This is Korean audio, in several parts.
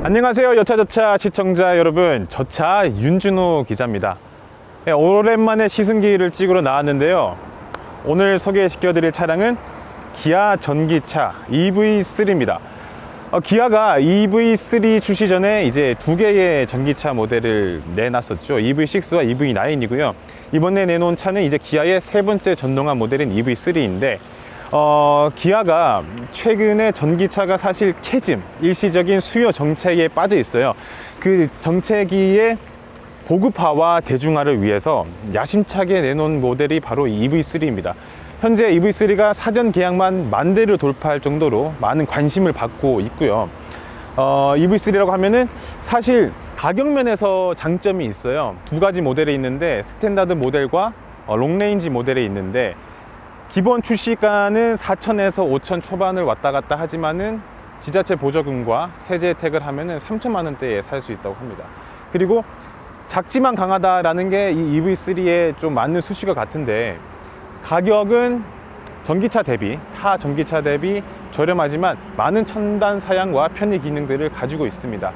안녕하세요, 여차저차 시청자 여러분. 저차 윤준호 기자입니다. 네, 오랜만에 시승기를 찍으러 나왔는데요. 오늘 소개시켜 드릴 차량은 기아 전기차 EV3입니다. 기아가 EV3 출시 전에 이제 두 개의 전기차 모델을 내놨었죠. EV6와 EV9이고요. 이번에 내놓은 차는 이제 기아의 세 번째 전동화 모델인 EV3인데 기아가 최근에 전기차가 사실 캐즘, 일시적인 수요 정책에 빠져 있어요. 그 정책의 보급화와 대중화를 위해서 야심차게 내놓은 모델이 바로 EV3입니다. 현재 EV3가 사전 계약만 10,000대를 돌파할 정도로 많은 관심을 받고 있고요. EV3라고 하면은 사실 가격 면에서 장점이 있어요. 두 가지 모델이 있는데 스탠다드 모델과 롱레인지 모델이 있는데, 기본 출시가는 4,000에서 5,000 초반을 왔다 갔다 하지만은 지자체 보조금과 세제 혜택을 하면은 3천만 원대에 살 수 있다고 합니다. 그리고 작지만 강하다라는 게 이 EV3에 좀 맞는 수식어 같은데, 가격은 전기차 대비, 타 전기차 대비 저렴하지만 많은 첨단 사양과 편의 기능들을 가지고 있습니다.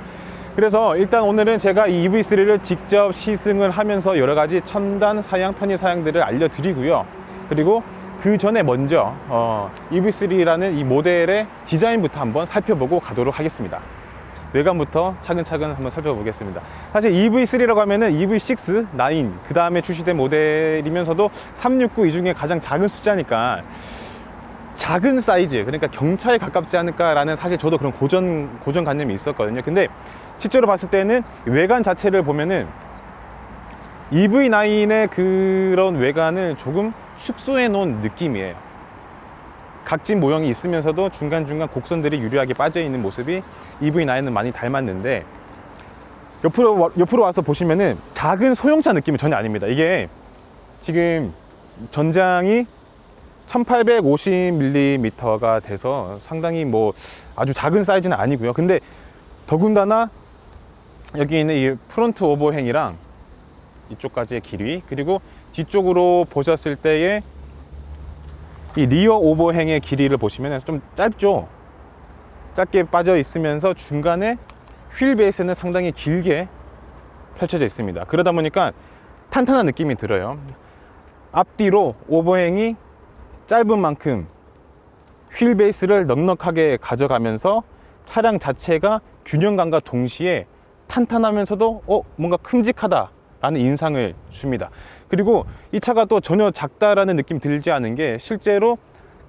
그래서 일단 오늘은 제가 이 EV3를 직접 시승을 하면서 여러 가지 첨단 사양, 편의 사양들을 알려드리고요. 그리고 그 전에 먼저 EV3라는 이 모델의 디자인부터 한번 살펴보고 가도록 하겠습니다. 외관부터 차근차근 한번 살펴보겠습니다. 사실 EV3라고 하면은 EV6, 9, 그 다음에 출시된 모델이면서도 369 이 중에 가장 작은 숫자니까 작은 사이즈, 그러니까 경차에 가깝지 않을까라는, 사실 저도 그런 고정관념이 있었거든요. 근데 실제로 봤을 때는 외관 자체를 보면은 EV9의 그런 외관을 조금 축소해 놓은 느낌이에요. 각진 모형이 있으면서도 중간중간 곡선들이 유리하게 빠져 있는 모습이 EV9은 많이 닮았는데, 옆으로 와서 보시면은 작은 소형차 느낌이 전혀 아닙니다. 이게 지금 전장이 1850mm가 돼서 상당히 뭐 아주 작은 사이즈는 아니고요. 근데 더군다나 여기 있는 이 프론트 오버행이랑 이쪽까지의 길이, 그리고 뒤쪽으로 보셨을 때의 이 리어 오버행의 길이를 보시면 좀 짧죠. 짧게 빠져 있으면서 중간에 휠 베이스는 상당히 길게 펼쳐져 있습니다. 그러다 보니까 탄탄한 느낌이 들어요. 앞뒤로 오버행이 짧은 만큼 휠 베이스를 넉넉하게 가져가면서 차량 자체가 균형감과 동시에 탄탄하면서도 뭔가 큼직하다 라는 인상을 줍니다. 그리고 이 차가 또 전혀 작다라는 느낌 들지 않은 게, 실제로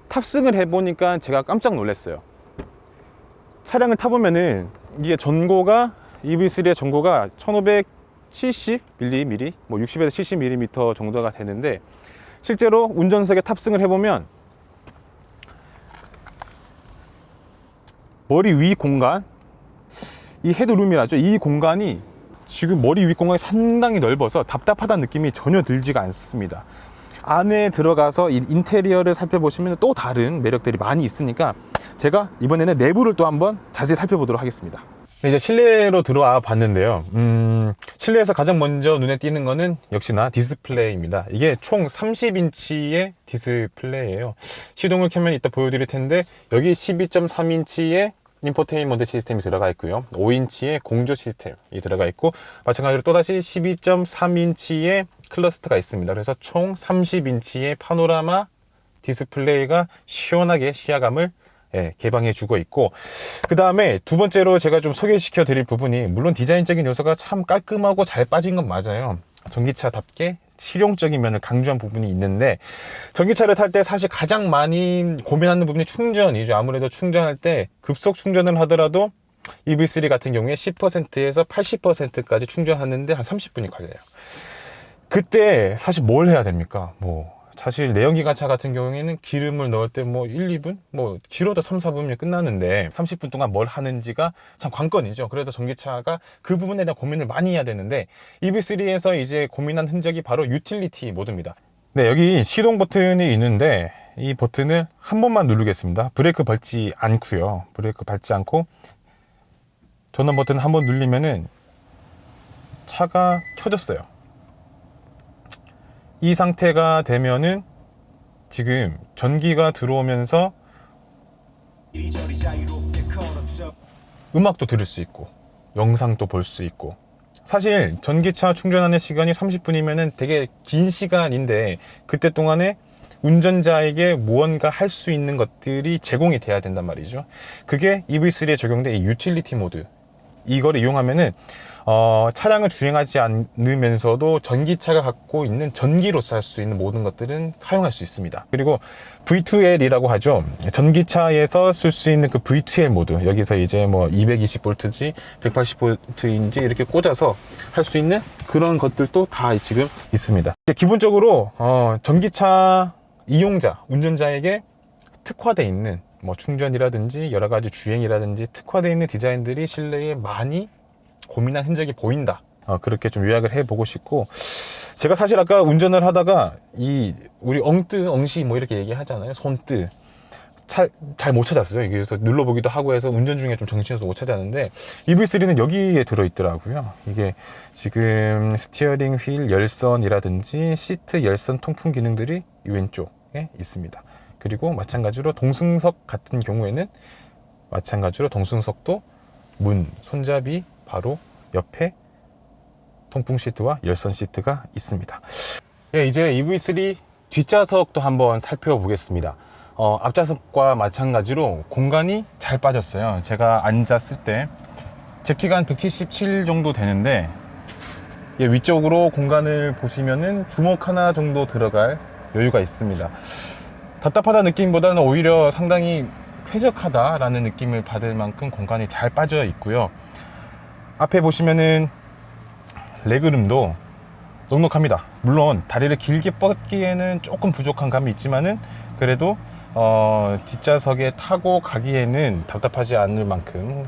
탑승을 해보니까 제가 깜짝 놀랐어요. 차량을 타보면은 이게 전고가, EV3의 전고가 1570mm, 뭐 60에서 70mm 정도가 되는데, 실제로 운전석에 탑승을 해보면 머리 위 공간, 이 헤드룸이라죠. 이 공간이 지금 머리 위 공간이 상당히 넓어서 답답하다는 느낌이 전혀 들지가 않습니다. 안에 들어가서 이 인테리어를 살펴보시면 또 다른 매력들이 많이 있으니까 제가 이번에는 내부를 또 한번 자세히 살펴보도록 하겠습니다. 이제 실내로 들어와 봤는데요. 실내에서 가장 먼저 눈에 띄는 거는 역시나 디스플레이입니다. 이게 총 30인치의 디스플레이예요. 시동을 켜면 이따 보여드릴 텐데, 여기 12.3인치의 인포테인먼트 시스템이 들어가 있고요. 5인치의 공조 시스템이 들어가 있고, 마찬가지로 또다시 12.3인치의 클러스터가 있습니다. 그래서 총 30인치의 파노라마 디스플레이가 시원하게 시야감을 개방해 주고 있고, 그 다음에 두 번째로 제가 좀 소개시켜 드릴 부분이, 물론 디자인적인 요소가 참 깔끔하고 잘 빠진 건 맞아요. 전기차답게 실용적인 면을 강조한 부분이 있는데, 전기차를 탈 때 사실 가장 많이 고민하는 부분이 충전이죠. 아무래도 충전할 때 급속 충전을 하더라도 EV3 같은 경우에 10%에서 80%까지 충전하는데 한 30분이 걸려요. 그때 사실 뭘 해야 됩니까? 사실 내연기관차 같은 경우에는 기름을 넣을 때 1, 2분? 길어도 3, 4분이면 끝나는데 30분 동안 뭘 하는지가 참 관건이죠. 그래서 전기차가 그 부분에 대한 고민을 많이 해야 되는데, EV3에서 이제 고민한 흔적이 바로 유틸리티 모드입니다. 네, 여기 시동 버튼이 있는데 이 버튼을 한 번만 누르겠습니다. 브레이크 밟지 않고요. 브레이크 밟지 않고 전원 버튼 한 번 누르면은 차가 켜졌어요. 이 상태가 되면은 지금 전기가 들어오면서 음악도 들을 수 있고 영상도 볼 수 있고, 사실 전기차 충전하는 시간이 30분이면 되게 긴 시간인데 그때 동안에 운전자에게 무언가 할 수 있는 것들이 제공이 돼야 된단 말이죠. 그게 EV3에 적용된 이 유틸리티 모드, 이걸 이용하면은 차량을 주행하지 않으면서도 전기차가 갖고 있는 전기로서 할 수 있는 모든 것들은 사용할 수 있습니다. 그리고 V2L이라고 하죠. 전기차에서 쓸 수 있는 그 V2L 모드, 여기서 이제 뭐 220V인지 180V인지 이렇게 꽂아서 할 수 있는 그런 것들도 다 지금 있습니다. 기본적으로 전기차 이용자, 운전자에게 특화되어 있는 뭐 충전이라든지 여러 가지 주행이라든지 특화되어 있는 디자인들이 실내에 많이 고민한 흔적이 보인다. 그렇게 좀 요약을 해보고 싶고, 제가 사실 아까 운전을 하다가 우리 엉뜨, 엉시 뭐 이렇게 얘기하잖아요. 손뜨 잘 못 찾았어요. 그래서 눌러보기도 하고 해서 운전 중에 좀 정신없어서 못 찾았는데 EV3는 여기에 들어있더라고요. 이게 지금 스티어링 휠 열선이라든지 시트 열선 통풍 기능들이 이 왼쪽에 있습니다. 그리고 마찬가지로 동승석 같은 경우에는 마찬가지로 동승석도 문, 손잡이 바로 옆에 통풍 시트와 열선 시트가 있습니다. 이제 EV3 뒷좌석도 한번 살펴보겠습니다. 앞좌석과 마찬가지로 공간이 잘 빠졌어요. 제가 앉았을 때 제 키가 한 177 정도 되는데 위쪽으로 공간을 보시면은 주먹 하나 정도 들어갈 여유가 있습니다. 답답하다 느낌보다는 오히려 상당히 쾌적하다라는 느낌을 받을 만큼 공간이 잘 빠져 있고요. 앞에 보시면은 레그룸도 넉넉합니다. 물론 다리를 길게 뻗기에는 조금 부족한 감이 있지만은 그래도 뒷좌석에 타고 가기에는 답답하지 않을 만큼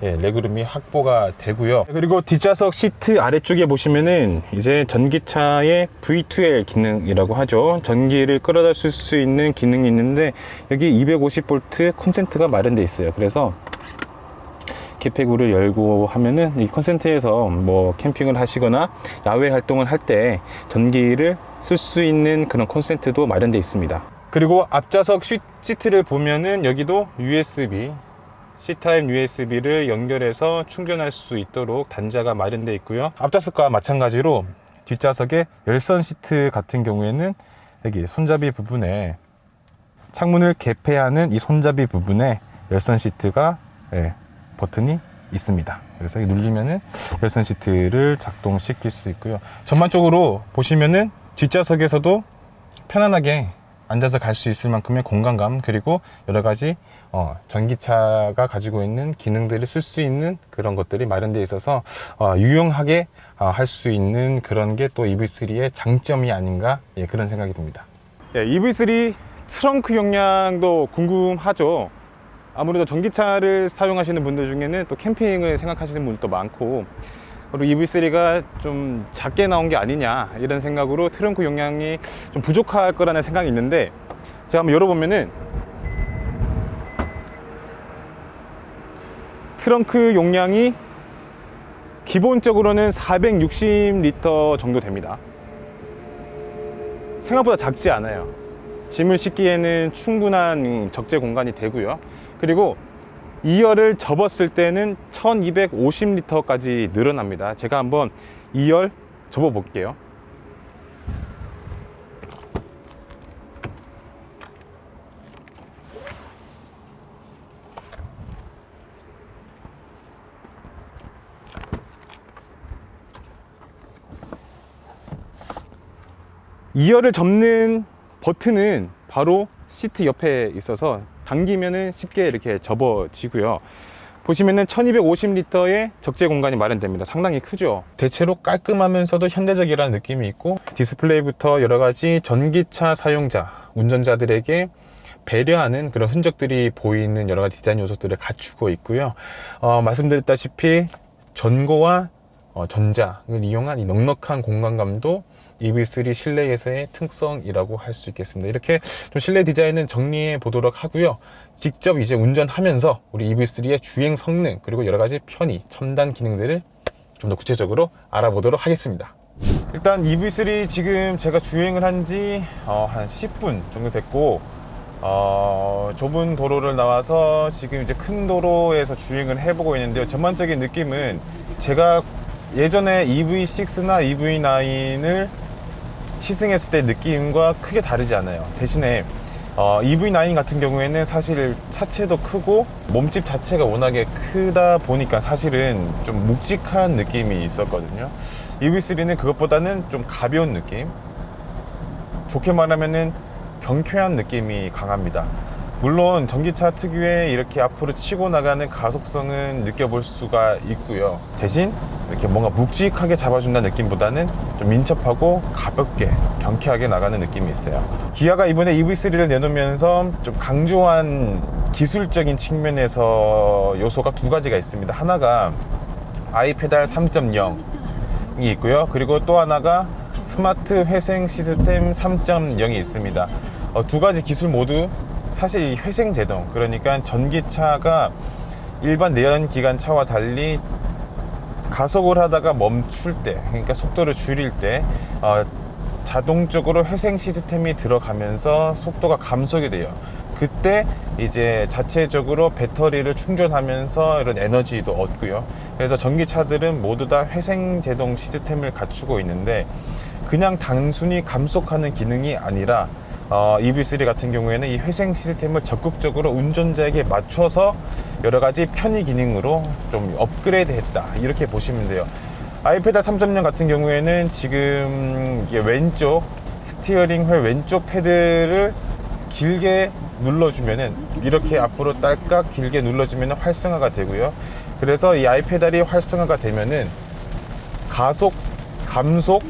레그룸이 확보가 되고요. 그리고 뒷좌석 시트 아래쪽에 보시면은 이제 전기차의 V2L 기능이라고 하죠. 전기를 끌어다 쓸 수 있는 기능이 있는데 여기 250V 콘센트가 마련되어 있어요. 그래서 캡페구를 열고 하면은 이 콘센트에서 뭐 캠핑을 하시거나 야외 활동을 할 때 전기를 쓸 수 있는 그런 콘센트도 마련되어 있습니다. 그리고 앞좌석 시트를 보면은 여기도 USB, C타입 USB를 연결해서 충전할 수 있도록 단자가 마련되어 있고요. 앞좌석과 마찬가지로 뒷좌석의 열선 시트 같은 경우에는 여기 손잡이 부분에 창문을 개폐하는 이 손잡이 부분에 열선 시트가 버튼이 있습니다. 그래서 누르면은 열선 시트를 작동시킬 수 있고요. 전반적으로 보시면은 뒷좌석에서도 편안하게 앉아서 갈 수 있을 만큼의 공간감, 그리고 여러 가지 전기차가 가지고 있는 기능들을 쓸 수 있는 그런 것들이 마련되어 있어서 유용하게 할 수 있는 그런 게 또 EV3의 장점이 아닌가, 그런 생각이 듭니다. EV3 트렁크 용량도 궁금하죠. 아무래도 전기차를 사용하시는 분들 중에는 또 캠핑을 생각하시는 분들도 많고, 그리고 EV3가 좀 작게 나온 게 아니냐 이런 생각으로 트렁크 용량이 좀 부족할 거라는 생각이 있는데, 제가 한번 열어보면은 트렁크 용량이 기본적으로는 460리터 정도 됩니다. 생각보다 작지 않아요. 짐을 싣기에는 충분한 적재 공간이 되고요. 그리고 2열을 접었을 때는 1250리터까지 늘어납니다. 제가 한번 2열 접어 볼게요. 이 2열을 접는 버튼은 바로 시트 옆에 있어서 당기면은 쉽게 이렇게 접어지고요. 보시면은 1250리터의 적재 공간이 마련됩니다. 상당히 크죠. 대체로 깔끔하면서도 현대적이라는 느낌이 있고, 디스플레이부터 여러 가지 전기차 사용자, 운전자들에게 배려하는 그런 흔적들이 보이는 여러 가지 디자인 요소들을 갖추고 있고요. 말씀드렸다시피 전고와 전자를 이용한 이 넉넉한 공간감도 EV3 실내에서의 특성이라고 할 수 있겠습니다. 이렇게 좀 실내 디자인은 정리해 보도록 하고요. 직접 이제 운전하면서 우리 EV3의 주행 성능, 그리고 여러 가지 편의, 첨단 기능들을 좀 더 구체적으로 알아보도록 하겠습니다. 일단 EV3 지금 제가 주행을 한 지 한 10분 정도 됐고, 좁은 도로를 나와서 지금 이제 큰 도로에서 주행을 해보고 있는데요. 전반적인 느낌은 제가 예전에 EV6나 EV9을 시승했을 때 느낌과 크게 다르지 않아요. 대신에 EV9 같은 경우에는 사실 차체도 크고 몸집 자체가 워낙에 크다 보니까 사실은 좀 묵직한 느낌이 있었거든요. EV3는 그것보다는 좀 가벼운 느낌, 좋게 말하면은 경쾌한 느낌이 강합니다. 물론 전기차 특유의 이렇게 앞으로 치고 나가는 가속성은 느껴볼 수가 있고요. 대신 이렇게 뭔가 묵직하게 잡아준다는 느낌보다는 좀 민첩하고 가볍게 경쾌하게 나가는 느낌이 있어요. 기아가 이번에 EV3를 내놓으면서 좀 강조한 기술적인 측면에서 요소가 두 가지가 있습니다. 하나가 아이페달 3.0이 있고요. 그리고 또 하나가 스마트 회생 시스템 3.0이 있습니다. 두 가지 기술 모두 사실 회생 제동, 그러니까 전기차가 일반 내연기관차와 달리 가속을 하다가 멈출 때, 그러니까 속도를 줄일 때 자동적으로 회생 시스템이 들어가면서 속도가 감속이 돼요. 그때 이제 자체적으로 배터리를 충전하면서 이런 에너지도 얻고요. 그래서 전기차들은 모두 다 회생 제동 시스템을 갖추고 있는데, 그냥 단순히 감속하는 기능이 아니라 EV3 같은 경우에는 이 회생 시스템을 적극적으로 운전자에게 맞춰서 여러 가지 편의 기능으로 좀 업그레이드 했다, 이렇게 보시면 돼요. 아이페달 3.0 같은 경우에는 지금 이게 왼쪽 스티어링 휠 왼쪽 패드를 길게 눌러주면은 이렇게 앞으로 딸깍 길게 눌러주면 활성화가 되고요. 그래서 이 아이페달이 활성화가 되면은 가속, 감속,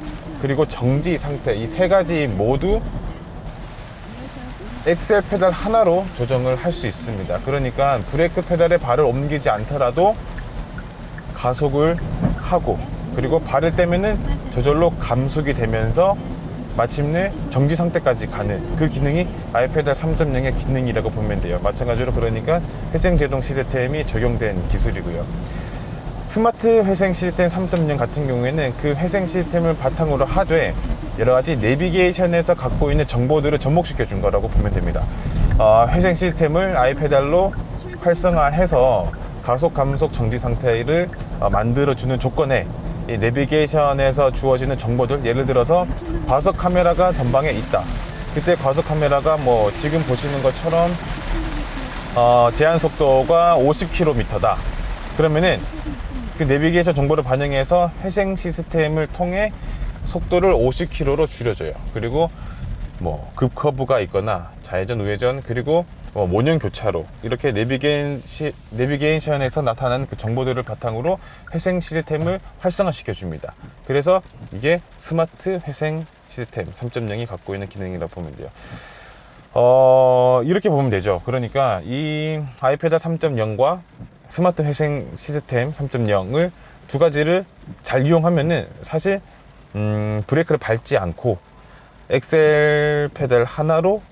그리고 정지 상태, 이 세 가지 모두 엑셀 페달 하나로 조정을 할 수 있습니다. 그러니까 브레이크 페달에 발을 옮기지 않더라도 가속을 하고, 그리고 발을 떼면은 저절로 감속이 되면서 마침내 정지 상태까지 가는 그 기능이 아이페달 3.0의 기능이라고 보면 돼요. 마찬가지로 그러니까 회생 제동 시스템이 적용된 기술이고요. 스마트 회생 시스템 3.0 같은 경우에는 그 회생 시스템을 바탕으로 하되 여러 가지 내비게이션에서 갖고 있는 정보들을 접목시켜 준 거라고 보면 됩니다. 회생 시스템을 아이페달로 활성화해서 가속, 감속, 정지 상태를 만들어 주는 조건에 이 내비게이션에서 주어지는 정보들, 예를 들어서 과속 카메라가 전방에 있다. 그때 과속 카메라가 뭐 지금 보시는 것처럼 제한 속도가 50km다. 그러면은 그 내비게이션 정보를 반영해서 회생 시스템을 통해 속도를 50km로 줄여줘요. 그리고 뭐 급커브가 있거나 좌회전, 우회전, 그리고 모년 교차로, 이렇게 내비게이션에서 나타나는 그 정보들을 바탕으로 회생 시스템을 활성화시켜 줍니다. 그래서 이게 스마트 회생 시스템 3.0이 갖고 있는 기능이라고 보면 돼요. 이렇게 보면 되죠. 그러니까 이 아이페달 3.0과 스마트 회생 시스템 3.0을 두 가지를 잘 이용하면은 사실 브레이크를 밟지 않고 엑셀 페달 하나로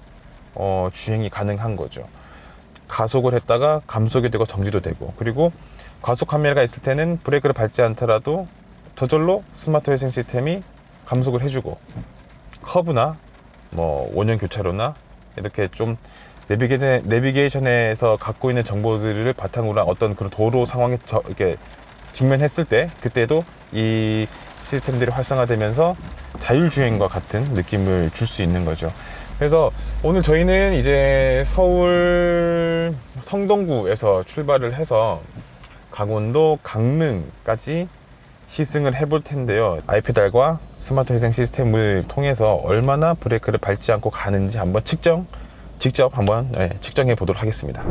주행이 가능한 거죠. 가속을 했다가 감속이 되고 정지도 되고, 그리고 과속 카메라가 있을 때는 브레이크를 밟지 않더라도 저절로 스마트 회생 시스템이 감속을 해주고, 커브나 뭐 원형 교차로나 이렇게 좀 내비게이션에서 갖고 있는 정보들을 바탕으로 어떤 그런 도로 상황에 이렇게 직면했을 때, 그때도 이 시스템들이 활성화되면서 자율주행과 같은 느낌을 줄 수 있는 거죠. 그래서 오늘 저희는 이제 서울 성동구에서 출발을 해서 강원도 강릉까지 시승을 해볼 텐데요. 아이페달과 스마트 회생 시스템을 통해서 얼마나 브레이크를 밟지 않고 가는지 한번 직접 한번 측정해 보도록 하겠습니다.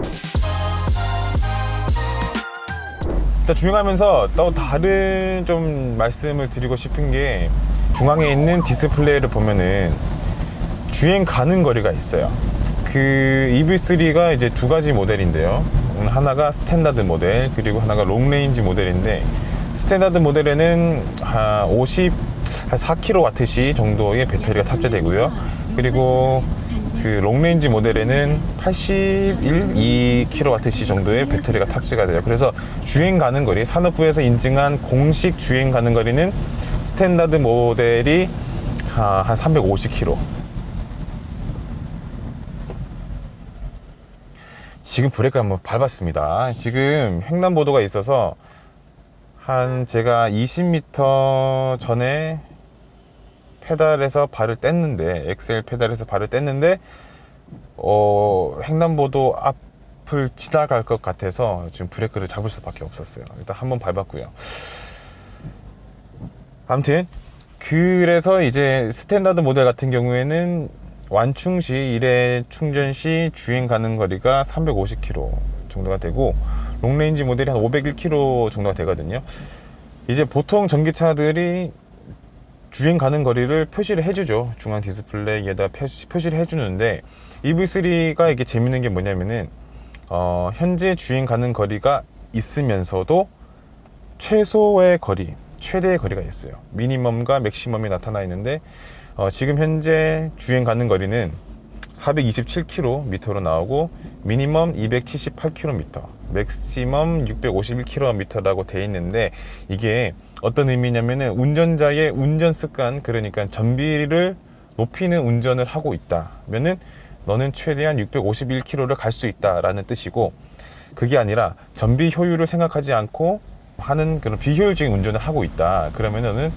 일단 주행하면서 또 다른 좀 말씀을 드리고 싶은 게, 중앙에 있는 디스플레이를 보면은 주행 가는 거리가 있어요. 그 EV3가 이제 두 가지 모델인데요. 하나가 스탠다드 모델, 그리고 하나가 롱레인지 모델인데, 스탠다드 모델에는 한 4kWh 정도의 배터리가 탑재되고요. 그리고 그 롱레인지 모델에는 2kWh 정도의 배터리가 탑재가 돼요. 그래서 주행 가는 거리, 산업부에서 인증한 공식 주행 가는 거리는 스탠다드 모델이 한 350km, 지금 브레이크 한번 밟았습니다. 지금 횡단보도가 있어서 한 제가 20m 전에 페달에서 발을 뗐는데, 엑셀 페달에서 발을 뗐는데 횡단보도 앞을 지나갈 것 같아서 지금 브레이크를 잡을 수밖에 없었어요. 일단 한번 밟았고요. 아무튼 그래서 이제 스탠다드 모델 같은 경우에는 완충 시 1회 충전 시 주행 가는 거리가 350km 정도가 되고, 롱레인지 모델이 한 501km 정도가 되거든요. 이제 보통 전기차들이 주행 가는 거리를 표시를 해주죠. 중앙 디스플레이에다 표시를 해주는데, EV3가 이게 재밌는 게 뭐냐면은 현재 주행 가는 거리가 있으면서도 최소의 거리, 최대의 거리가 있어요. 미니멈과 맥시멈이 나타나 있는데, 지금 현재 주행 가는 거리는 427km로 나오고, 미니멈 278km, 맥시멈 651km라고 돼 있는데, 이게 어떤 의미냐면은 운전자의 운전 습관, 그러니까 전비를 높이는 운전을 하고 있다면은 너는 최대한 651km를 갈 수 있다라는 뜻이고, 그게 아니라 전비 효율을 생각하지 않고 하는 그런 비효율적인 운전을 하고 있다, 그러면은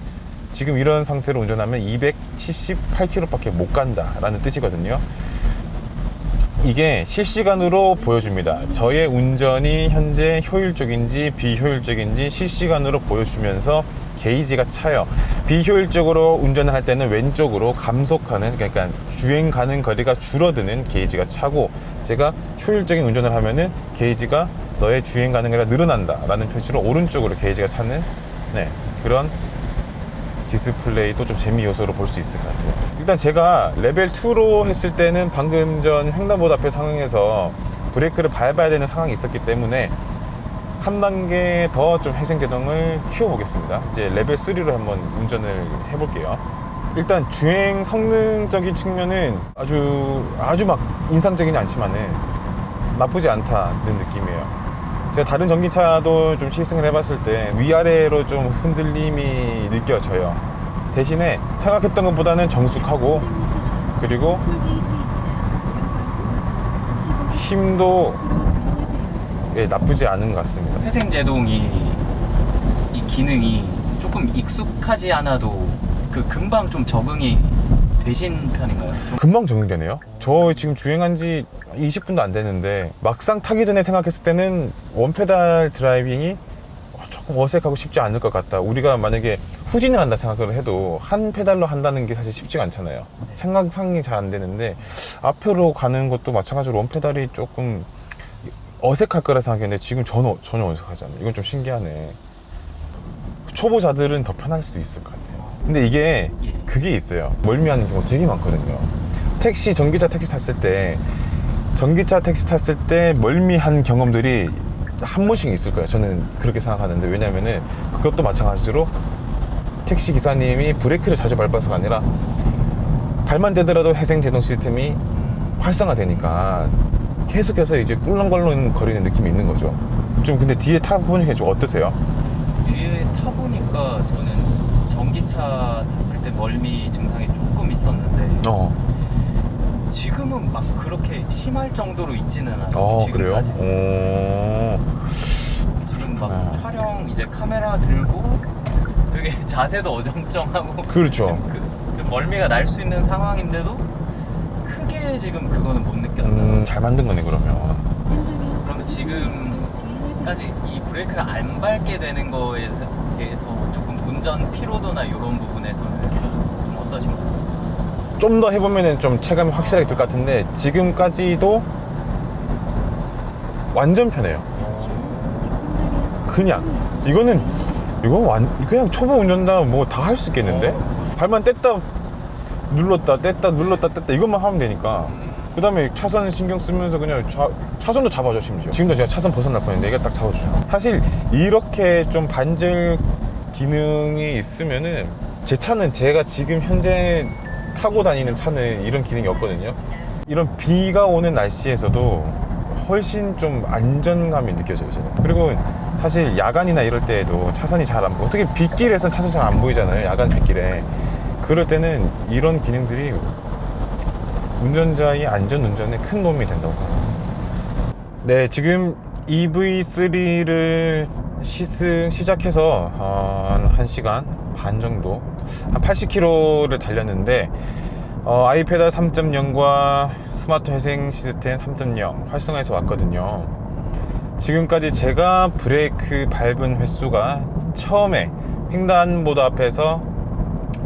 지금 이런 상태로 운전하면 278km밖에 못 간다라는 뜻이거든요. 이게 실시간으로 보여줍니다. 저의 운전이 현재 효율적인지 비효율적인지 실시간으로 보여주면서 게이지가 차요. 비효율적으로 운전을 할 때는 왼쪽으로 감속하는, 그러니까 주행 가는 거리가 줄어드는 게이지가 차고, 제가 효율적인 운전을 하면은 게이지가 너의 주행 가는 거리가 늘어난다 라는 표시로 오른쪽으로 게이지가 차는, 그런 디스플레이도 좀 재미 요소로 볼 수 있을 것 같아요. 일단 제가 레벨 2로 했을 때는 방금 전 횡단보도 앞에 상황에서 브레이크를 밟아야 되는 상황이 있었기 때문에 한 단계 더 좀 회생제동을 키워보겠습니다. 이제 레벨 3로 한번 운전을 해볼게요. 일단 주행 성능적인 측면은 아주 막 인상적이지 않지만은 나쁘지 않다는 느낌이에요. 제가 다른 전기차도 좀 시승을 해봤을 때 위아래로 좀 흔들림이 느껴져요. 대신에 생각했던 것보다는 정숙하고, 그리고 힘도 나쁘지 않은 것 같습니다. 회생제동이 이 기능이 조금 익숙하지 않아도 금방 좀 적응이 되신 편인가요? 금방 적응되네요. 저 지금 주행한 지 20분도 안 됐는데, 막상 타기 전에 생각했을 때는 원페달 드라이빙이 조금 어색하고 쉽지 않을 것 같다. 우리가 만약에 후진을 한다 생각을 해도 한 페달로 한다는 게 사실 쉽지가 않잖아요. 생각상이 잘 안 되는데, 앞으로 가는 것도 마찬가지로 원페달이 조금 어색할 거라 생각했는데 지금 전혀 어색하지 않아요. 이건 좀 신기하네. 초보자들은 더 편할 수 있을 것 같아요. 근데 이게 그게 있어요. 멀미하는 경우 되게 많거든요. 전기차 택시 탔을 때, 멀미한 경험들이 한 번씩 있을 거예요. 저는 그렇게 생각하는데, 왜냐면은 그것도 마찬가지로 택시 기사님이 브레이크를 자주 밟아서가 아니라 발만 대더라도 회생제동 시스템이 활성화되니까 계속해서 이제 꿀렁꿀렁 거리는 느낌이 있는 거죠. 좀 근데 뒤에 타보니까 좀 어떠세요? 뒤에 타보니까 저는 전기차 탔을 때 멀미 증상이 조금 있었는데 지금은 막 그렇게 심할 정도로 있지는 않아요. 지금까지. 그래요? 지금 막 촬영 이제 카메라 들고 되게 자세도 어정쩡하고, 그렇죠. 좀 멀미가 날 수 있는 상황인데도 크게 지금 그거는 못 느꼈다. 잘 만든 거네 그러면. 그러면 지금까지 이 브레이크를 안 밟게 되는 거에 대해서 조금 운전 피로도나 이런 부분에서는 좀 어떠신가요? 좀 더 해보면은 좀 체감이 확실하게 들 것 같은데, 지금까지도 완전 편해요. 그냥 초보 운전자 뭐 다 할 수 있겠는데? 발만 뗐다 눌렀다 이것만 하면 되니까. 그 다음에 차선 신경 쓰면서 그냥 차선도 잡아줘. 심지어 지금도 제가 차선 벗어날 뻔했는데 이게 딱 잡아주죠. 사실 이렇게 좀 반절 기능이 있으면은, 제 차는 제가 지금 현재 타고 다니는 차는 이런 기능이 없거든요. 이런 비가 오는 날씨에서도 훨씬 좀 안전감이 느껴져요, 저는. 그리고 사실 야간이나 이럴 때에도 차선이 잘 안 보여. 어떻게 빗길에선 차선이 잘 안 보이잖아요, 야간 빗길에. 그럴 때는 이런 기능들이 운전자의 안전 운전에 큰 도움이 된다고 생각합니다. 네, 지금 EV3를 시작해서 한 1시간 반 정도, 한 80km를 달렸는데 아이페달 3.0과 스마트 회생 시스템 3.0 활성화해서 왔거든요. 지금까지 제가 브레이크 밟은 횟수가 처음에 횡단보도 앞에서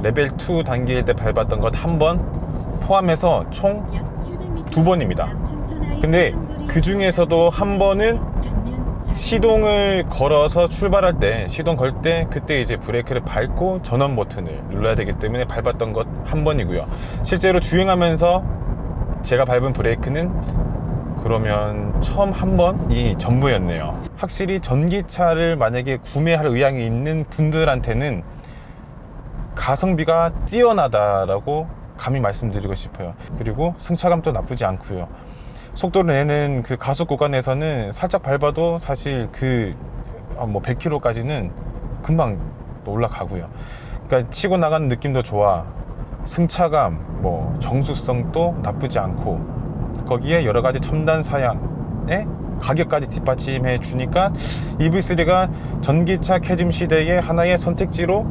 레벨 2 단계일 때 밟았던 것 한 번 포함해서 총 2번입니다. 근데 그 중에서도 한 번은 시동을 걸어서 출발할 때, 시동 걸 때 그때 이제 브레이크를 밟고 전원 버튼을 눌러야 되기 때문에 밟았던 것 한 번이고요. 실제로 주행하면서 제가 밟은 브레이크는 그러면 처음 한 번이 전부였네요. 확실히 전기차를 만약에 구매할 의향이 있는 분들한테는 가성비가 뛰어나다라고 감히 말씀드리고 싶어요. 그리고 승차감도 나쁘지 않고요. 속도를 내는 그 가속 구간에서는 살짝 밟아도 사실 그 100km까지는 금방 올라가고요. 그러니까 치고 나가는 느낌도 좋아. 승차감, 정수성도 나쁘지 않고, 거기에 여러 가지 첨단 사양에 가격까지 뒷받침해 주니까 EV3가 전기차 캐즘 시대의 하나의 선택지로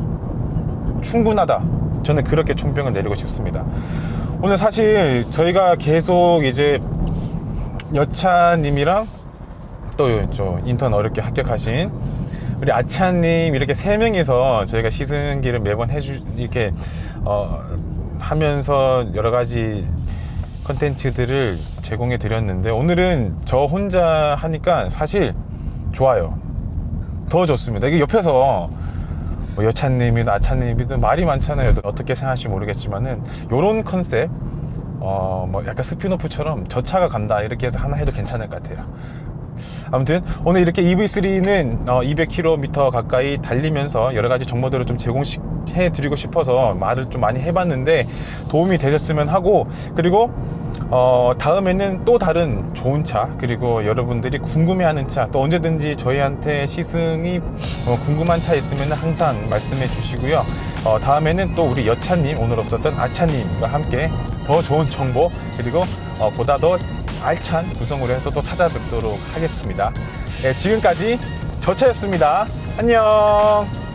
충분하다. 저는 그렇게 총평을 내리고 싶습니다. 오늘 사실 저희가 계속 이제 여차님이랑 또 저 인턴 어렵게 합격하신 우리 아차님 이렇게 3명이서 저희가 시승기를 매번 이렇게 하면서 여러 가지 컨텐츠들을 제공해 드렸는데, 오늘은 저 혼자 하니까 사실 좋아요. 더 좋습니다. 이게 옆에서 여차님이든 아차님이든 말이 많잖아요. 어떻게 생각하실지 모르겠지만은 요런 컨셉, 약간 스피노프처럼 저 차가 간다 이렇게 해서 하나 해도 괜찮을 것 같아요. 아무튼 오늘 이렇게 EV3는 200km 가까이 달리면서 여러 가지 정보들을 좀 제공해 드리고 싶어서 말을 좀 많이 해봤는데 도움이 되셨으면 하고, 그리고 다음에는 또 다른 좋은 차, 그리고 여러분들이 궁금해하는 차, 또 언제든지 저희한테 시승이 궁금한 차 있으면 항상 말씀해 주시고요. 다음에는 또 우리 여차님, 오늘 없었던 아차님과 함께 더 좋은 정보, 그리고 보다 더 알찬 구성으로 해서 또 찾아뵙도록 하겠습니다. 네, 지금까지 저차였습니다. 안녕.